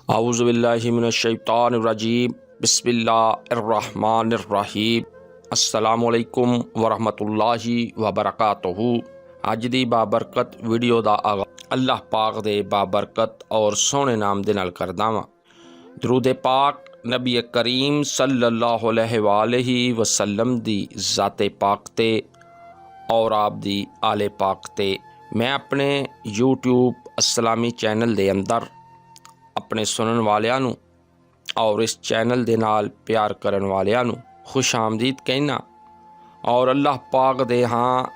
आऊज़ुबिल्लाहि मिनश्शैतानिर्रजीम बिस्मिल्लाहिर्रहमानिर्रहीम अस्सलामुअलैकुम वरहमतुल्लाहि वबरकातुहू। अज दी बाबरकत वीडियो दा आगाज़ अल्लाह पाक दे बाबरकत और सोहणे नाम दे नाल करदा वां। दरूद पाक नबी करीम सल्लल्लाहु अलैहि वसल्लम दी ज़ाते पाक ते और आप दी आले पाक ते। मैं अपने यूट्यूब इस्लामी चैनल दे अंदर अपने सुनन वालियां नूं और इस चैनल दे नाल प्यार करन वालियां नूं खुश आमदीद कहना और अल्लाह पाक दे हाँ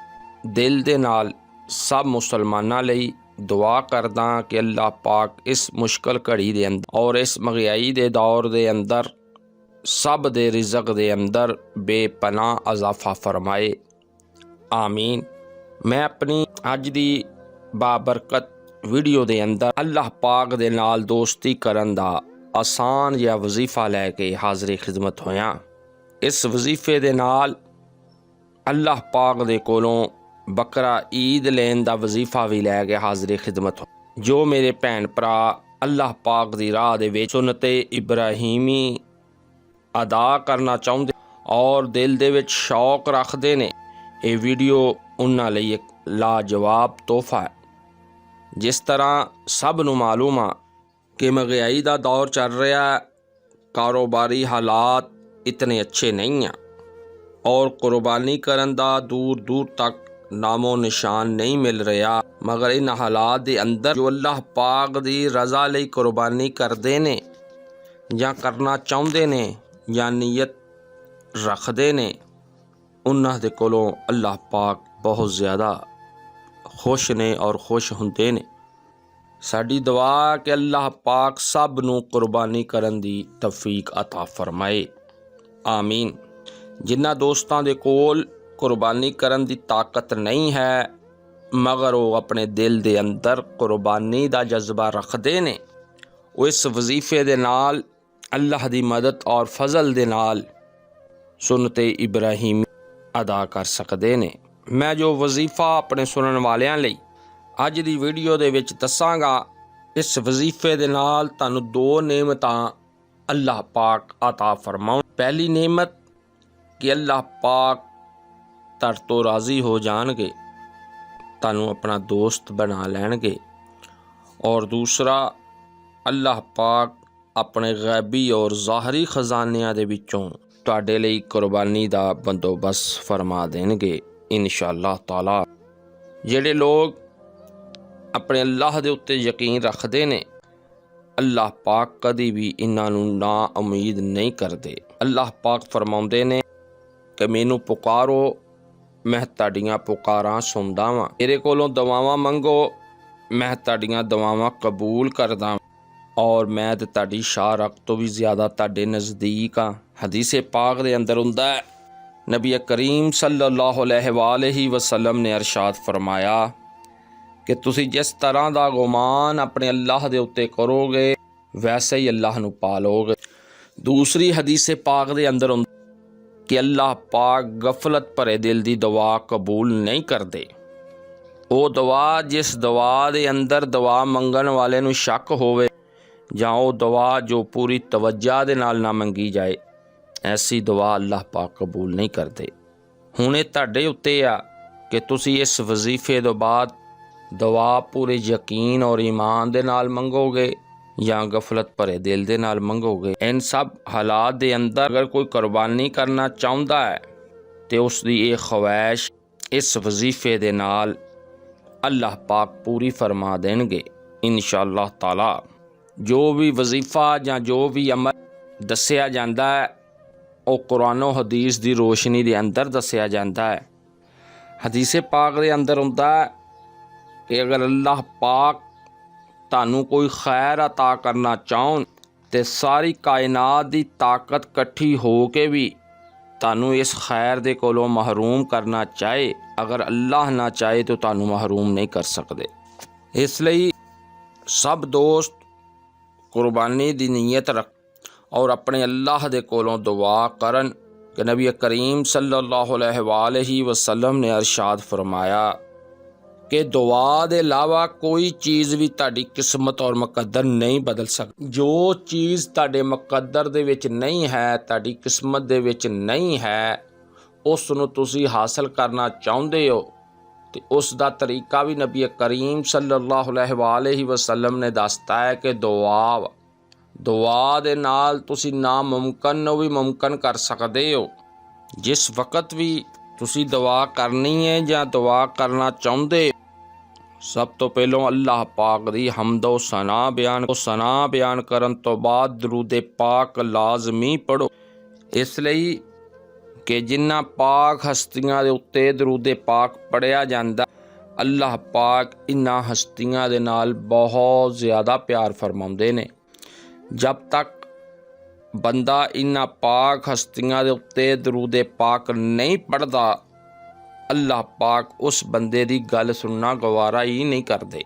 दिल दे नाल सब मुसलमानां लई दुआ करदा कि अल्लाह पाक इस मुश्किल घड़ी दे अंदर और इस महंगाई दे दौर दे अंदर सब दे रिज़क दे अंदर बेपनाह इजाफा फरमाए, आमीन। मैं अपनी अज दी बाबरकत वीडियो दे अंदर अल्लाह पाक दे नाल दोस्ती करन दा आसान जिहा वजीफा लैके हाज़री खिदमत होया। इस वजीफे दे नाल अल्लाह पाक दे कोलों बकरा ईद लेन दा वजीफा भी लैके हाज़री खिदमत हो। जो मेरे भैन भरा अल्लाह पाक दी राह दे विच सुन्नते इब्राहीमी अदा करना चाहुंदे और दिल दे विच शौक रखदे ने, ये वीडियो उन्हां लई एक लाजवाब तोहफा है। जिस तरह सब नूं मालूम आ कि महंगाई दा दौर चल रहा है, कारोबारी हालात इतने अच्छे नहीं हैं और कुर्बानी करन दा दूर दूर तक नामो निशान नहीं मिल रहा। मगर इन हालात दे अंदर जो अल्लाह पाक दी रज़ा लई कुर्बानी करदे ने या करना चाहुंदे ने या नीयत रखदे ने, उन्हां दे कोलों अल्लाह पाक बहुत ज़्यादा खुश ने और खुश हुंदे ने। साडी दुआ कि अल्लाह पाक सब नूं कुर्बानी करन दी तौफीक अता फरमाए, आमीन। जिन्हां दोस्तां दे कोल कुर्बानी करन दी ताकत नहीं है मगर वो अपने दिल दे अंदर कुर्बानी दा जज्बा रखदे ने, वो इस वजीफे दे नाल अल्लाह दी मदद और फजल दे नाल सुन्नते इब्राहीमी अदा कर सकदे ने। मैं जो वजीफा अपने सुनन वालियां लई अज दी वीडियो दे विच दसांगा, इस वजीफे दे नाल तुहानूं दो नेमतां अल्लाह पाक अता फरमाउण। पहली नेमत कि अल्लाह पाक तुहाडे तो राज़ी हो जाणगे, तुहानूं अपना दोस्त बना लैणगे, और दूसरा अल्लाह पाक अपने गैबी और ज़ाहरी खजानियां दे विचों तुहाडे लई कुर्बानी दा बंदोबस्त फरमा देणगे इंशाअल्लाह ताला। जिहड़े लोग अपने अल्लाह दे उत्ते यकीन रखदे ने, अल्लाह पाक कदी भी इन्हां नूं ना उम्मीद नहीं करदे। अल्लाह पाक फरमाउंदे ने कि मैनू पुकारो मैं तुहाडीआं पुकारां सुनदा वां, मेरे कोलों दुआवां मंगो मैं तुहाडीआं दुआवां कबूल करदा और मैं ते तुहाडी शाह-रग तो भी ज़्यादा तुहाडे नज़दीक हाँ। हदीस पाक दे अंदर हुंदा है, नबी करीम सल्लल्लाहु अलैहि वसल्लम ने अरशाद फरमाया कि तुसी जिस तरह दा गुमान अपने अल्लाह दे उत्ते करोगे वैसे ही अल्लाह नूं पालोगे। दूसरी हदीस पाक दे अंदर कि अल्लाह पाक गफलत भरे दिल दी दुआ कबूल नहीं करदे। वो दुआ जिस दुआ दे अंदर दुआ मंगन वाले नूं शक होवे जां वो दुआ जो पूरी तवज्जो दे नाल ना मंगी जाए, ऐसी दुआ अल्लाह पाक कबूल नहीं करदे। हुण ये तुहाडे उत्ते आ कि तुसी इस वजीफे तो बाद दुआ पूरे यकीन और ईमान दे नाल मंगोगे या गफलत भरे दिल दे नाल मंगोगे। इन सब हालात दे अंदर अगर कोई कुर्बानी करना चाहुंदा है तो उसकी ये ख्वाहिश इस वजीफे दे नाल अल्लाह पाक पूरी फरमा देणगे इंशाअल्लाह ताला। जो भी वजीफा या जो भी अमल दस्सिया जाता है वो कुरान और हदीस की रोशनी के अंदर दस्सिया जाता है। हदीस पाक के अंदर हुंदा है कि अगर अल्लाह पाक तानू कोई खैर अता करना चाहन तो सारी कायनात की ताकत कट्ठी हो के भी तानू इस खैर दे कोलों महरूम करना चाहे, अगर अल्लाह ना चाहे तो तानू महरूम नहीं कर सकते। इसलिए सब दोस्त कुर्बानी की नीयत रख और अपने अल्लाह दे कोलों दुआ करन कि नबी करीम सल्लल्लाहु अलैहि वसल्लम ने अरशाद फरमाया कि दुआ के अलावा कोई चीज़ भी तुहाडी किस्मत और मुकद्दर नहीं बदल सकती। जो चीज़ तुहाडे मुकद्दर दे विच नहीं है, तुहाडी किस्मत दे विच नहीं है, उस नूं तुसीं हासिल करना चाहुंदे हो तो उसका तरीका भी नबी करीम सल्लल्लाहु अलैहि वसल्लम ने दसता है कि दुआ दे नाल तुसी नामुमकिन नूं भी मुमकिन कर सकते हो। जिस वक्त भी तुसी दुआ करनी है या दुआ करना चाहुंदे, सब तो पहलों अल्लाह पाक दी हमदो सना बयान करन तो बाद दरूद पाक लाजमी पढ़ो। इसलिए कि जिन्ना पाक हस्तियां दे उत्ते दरूद पाक पढ़िया जांदा, अल्लाह पाक इन्हां हस्तियां दे नाल बहुत ज़्यादा प्यार फरमाउंदे ने। जब तक बंदा इन्हां पाक हस्तियां दे उत्ते दरूद पाक नहीं पढ़दा, अल्लाह पाक उस बंदे दी गल सुनना गवारा ही नहीं करदे।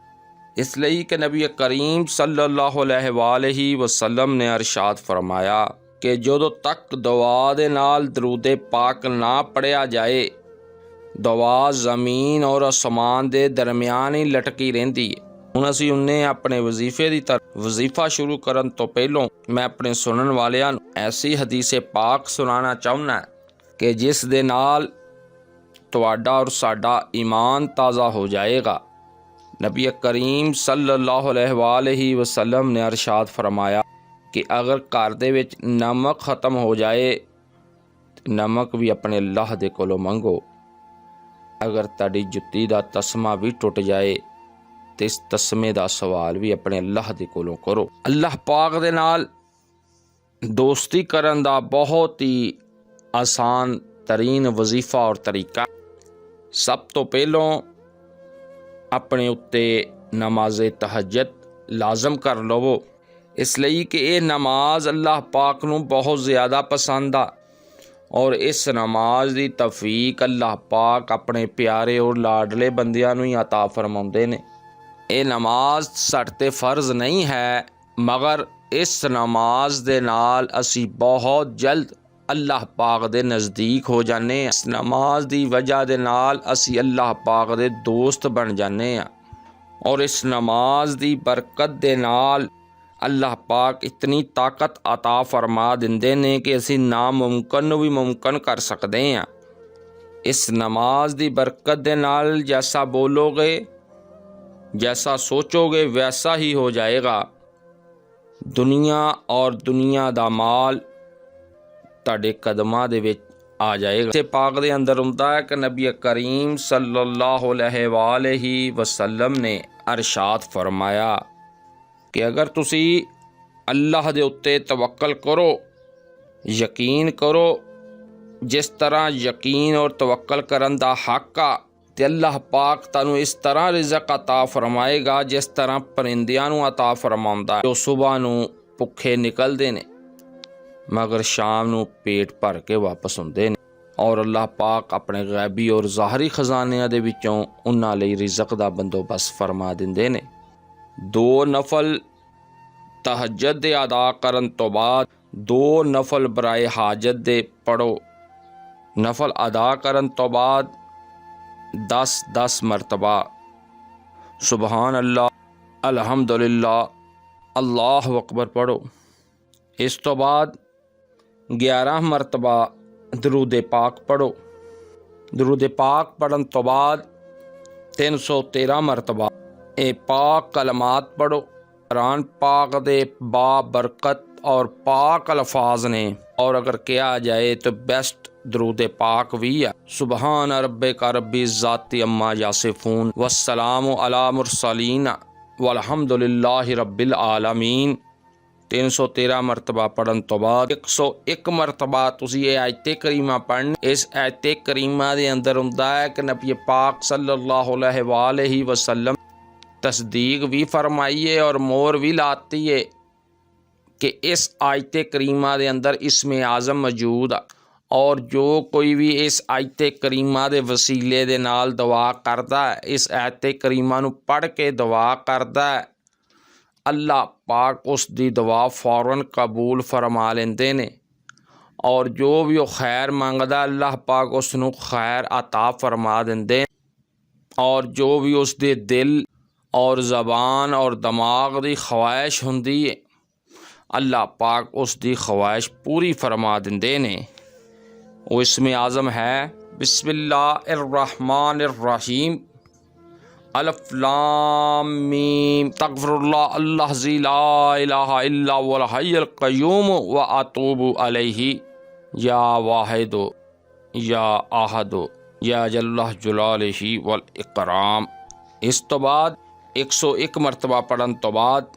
इसलिए कि नबी करीम सल्लल्लाहु अलैहि वसल्लम ने अरशाद फरमाया कि जदों तक दुआ दे नाल दरूद पाक ना पढ़िया जाए, दुआ ज़मीन और आसमान दे दरमियान ही लटकी रहिंदी है। हुण असीं उन्ने अपने वजीफे की तरफ वजीफा शुरू करन तो पहलों मैं अपने सुनन वालियां नूं ऐसी हदीस पाक सुनाना चाहुंदा कि जिस दे नाल तुहाडा और साडा ईमान ताज़ा हो जाएगा। नबी करीम सल्लल्लाहु अलैहि वसल्लम ने अरशाद फरमाया कि अगर घर दे विच नमक ख़त्म हो जाए, नमक भी अपने अल्लाह दे कोलों मंगो। अगर तुहाडी जुत्ती दा तस्मा भी टुट जाए तो इस तस्मे दा सवाल भी अपने अल्लाह दे कोलों करो। अल्लाह पाक दे नाल दोस्ती करन दा बहुत ही आसान तरीन वजीफा और तरीका, सब तो पहलों अपने उत्ते नमाज तहज्जुद लाजम कर लवो। इसलिए कि ये नमाज अल्लाह पाक नूं बहुत ज़्यादा पसंद आ और इस नमाज की तौफीक अल्लाह पाक अपने प्यारे और लाडले बंदियां नूं ही अता फरमाउंदे ने। ये नमाज साडे ते फ़र्ज नहीं है, मगर इस नमाज दे नाल असी बहुत जल्द अल्लाह पाक दे नज़दीक हो जाने। इस नमाज दी वजह दे नाल असी अल्लाह पाक दे दोस्त बन जाने और इस नमाज दी बरकत दे नाल अल्लाह पाक इतनी ताकत अता फरमा दिंदे ने कि असी नामुमकिन भी मुमकिन कर सकते हैं। इस नमाज दी बरकत दे नाल जैसा बोलोगे, जैसा सोचोगे, वैसा ही हो जाएगा। दुनिया और दुनिया दा माल तुहाडे कदमां दे विच आ जाएगा। इस पाक दे अंदर हुंदा है कि नबी करीम सल्लल्लाहु अलैहि वसल्लम ने अरशाद फरमाया कि अगर तुसी अल्लाह दे उत्ते तवक्कल करो, यकीन करो, जिस तरह यकीन और तवक्कल करन दा हक आ, ते अल्लाह पाक तुहानूं इस तरह रिज़क अता फरमाएगा जिस तरह परिंदियां नूं अता फरमाउंदा है। जो सुबह नूं भुखे निकलदे ने मगर शाम नूं पेट भर के वापस हुंदे ने और अल्लाह पाक अपने गैबी और ज़ाहरी खजानिਆਂ ਦੇ ਵਿੱਚੋਂ उन्हां ਲਈ रिज़क दा बंदोबस्त फरमा दिंदे ने। 2 नफल तहज्जुद दे अदा करन तो बाद 2 नफल बराए हाजत दे पढ़ो। नफल अदा करन तो बाद 10-10 मरतबा सुबहान अल्लाह, अल्हम्दुलिल्लाह, अल्लाहु अकबर पढ़ो। इस तो बाद 11 मरतबा दरूद पाक पढ़ो। दरूद पाक पढ़न तो बाद 313 मरतबा ए पाक कलमात पढ़ो। कुरान पाक दे बाबरकत और पाक अल्फाज ने, और अगर किया जाए तो बेस्ट दरूद पाक भी है। सुबहान रब्बिका रब्बि ज़ाति अम्मा यासिफून वस्सलामु अला मुरसलीन वल्हम्दुलिल्लाहि रब्बिल आलमीन 313 मरतबा पढ़न तो बाद 101 मरतबा तुसी ये आयते करीमा पढ़नी। इस आयते करीमा दे अंदर हुंदा है कि नबी पाक सल्लल्लाहु अलैहि वसल्लम तस्दीक भी फरमाई है और मोहर भी लाती है कि इस आयते करीमा दे अंदर इसमें आज़म मौजूद आ और जो कोई भी इस आयते करीमा दे वसीले दे नाल दुआ करदा है, इस आयते करीमा नूं पढ़ के दुआ करदा है, अल्लाह पाक उस दी दुआ फौरन कबूल फरमा लेंदे ने और जो भी वो खैर मंगदा अल्लाह पाक उसनूं खैर अता फरमा दिंदे। और जो भी उसके दिल और ज़बान और दिमाग की ख्वाहिश हुंदी है अल्लाह पाक उसकी ख्वाहिश पूरी फरमा दिंदे ने। वो इसमें आज़म है बिस्मिल्लाहिर्रहमानिर्रहीम अलिफ लाम मीम तग़फ़िरुल्लाह अल्लज़ी ला इलाहा इल्ला हुवल हय्युल क़य्यूम व अतूबु अलैहि या वाहिदु या आहदु या जल्ल जलालिही वल इकराम। इस तो बाद 101 मरतबा पढ़न तो बाद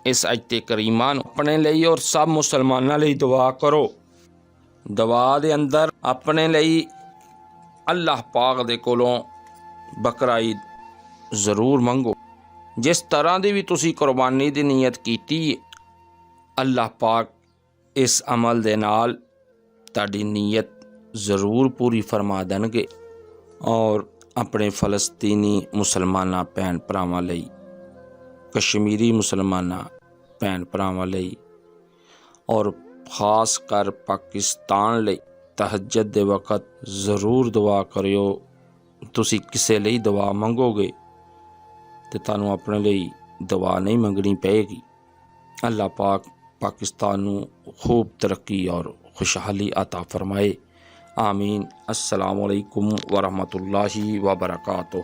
इस आयते करीमा अपने लिए और सब मुसलमानों लिए दुआ करो। दुआ दे अंदर अपने लिए अल्लाह पाक दे कोलों बकरा ईद ज़रूर मंगो। जिस तरह की भी तुसी कुर्बानी की नीयत की अल्लाह पाक इस अमल दे नाल ताड़ी नीयत ज़रूर पूरी फरमा देंगे। और अपने फ़लस्तीनी मुसलमाना भैन भरावां लई, कश्मीरी मुसलमाना भैन भरावां लई और ख़ास कर पाकिस्तान लई तहज्जुद दे वक़्त ज़रूर दुआ करियो। तुसी किसे लई दुआ मंगोगे तो तुहानूं अपने लिए दुआ नहीं मंगनी पेगी। अल्लाह पाक पाकिस्तान नूं खूब तरक्की और खुशहाली अता फरमाए। आमीन। अस्सलामु अलैकुम वरहमतुल्लाहि वबरकातुहू।